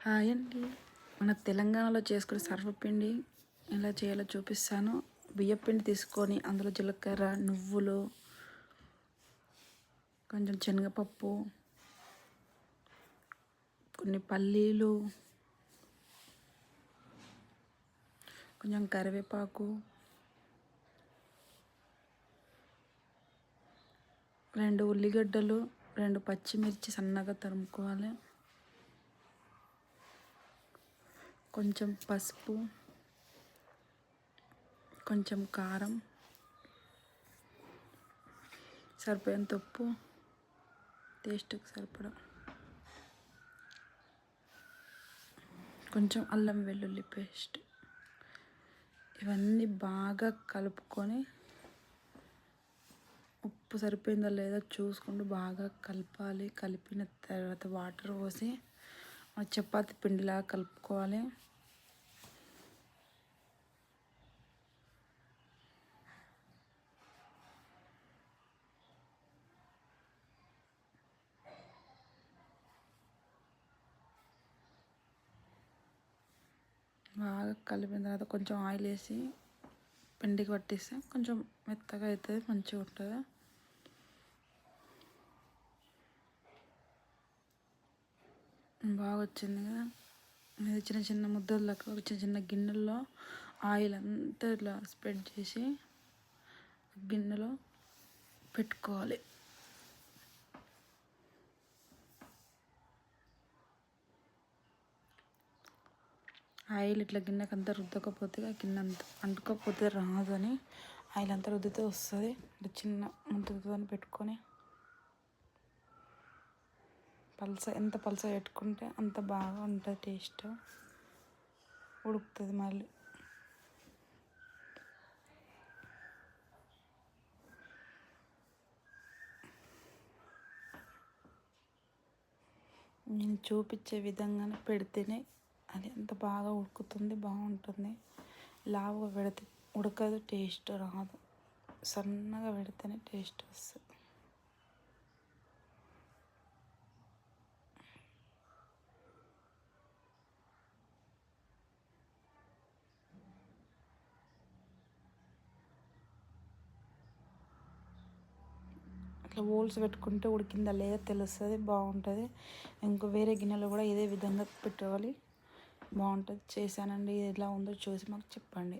Hi అండి. మన తెలంగాణలో చేసుకునే సర్వపిండి ఎలా చేయాలో చూపిస్తాను. బియ్యపిండి తీసుకొని అందులో జీలకర్ర, నువ్వులు, కొంచెం శనగపప్పు, కొన్ని పల్లీలు, కొంచెం కరివేపాకు, 2 ఉల్లిగడ్డలు, 2 పచ్చిమిర్చి సన్నగా తరుముకోవాలి. కొంచెం పసుపు, కొంచెం కారం, సరిపోయేంత ఉప్పు, టేస్ట్కి సరిపడా, కొంచెం అల్లం వెల్లుల్లి పేస్ట్. ఇవన్నీ బాగా కలుపుకొని ఉప్పు సరిపోయిందో లేదో చూసుకుంటూ బాగా కలపాలి. కలిపిన తర్వాత వాటర్ పోసి చపాతి పిండిలాగా కలుపుకోవాలి. బాగా కలిపిన తర్వాత కొంచెం ఆయిల్ వేసి పిండికి పట్టిస్తే కొంచెం మెత్తగా అవుతుంది, మంచిగా ఉంటుంది. బాగా వచ్చింది కదా. ఇది చిన్న చిన్న ముద్దలకు చిన్న చిన్న గిన్నెల్లో ఆయిల్ అంతా ఇట్లా స్ప్రెడ్ చేసి గిన్నెలో పెట్టుకోవాలి. ఆయిల్ ఇట్లా గిన్నెకి అంతా రుద్దకపోతే గిన్నె అంత అంటుకోకపోతే రాదని ఆయిల్ అంతా రుద్దితే వస్తుంది. ఇట్లా చిన్న ముద్దతో పెట్టుకొని ఎంత పలస పెట్టుకుంటే అంత బాగా ఉంటుంది, టేస్ట్ ఉడుకుతుంది. మళ్ళీ నేను చూపించే విధంగానే పెడితేనే అది ఎంత బాగా ఉడుకుతుంది, బాగుంటుంది. లావుగా పెడితే ఉడకదు, టేస్ట్ రాదు. సన్నగా పెడితేనే టేస్ట్ వస్తుంది. అట్లా హోల్స్ పెట్టుకుంటే ఉడికిందా లేదా తెలుస్తుంది, బాగుంటుంది. ఇంకో వేరే గిన్నెలో కూడా ఇదే విధంగా పెట్టుకోవాలి, బాగుంటుంది. చేశానండి. ఇది ఎలా ఉందో చూసి మాకు చెప్పండి.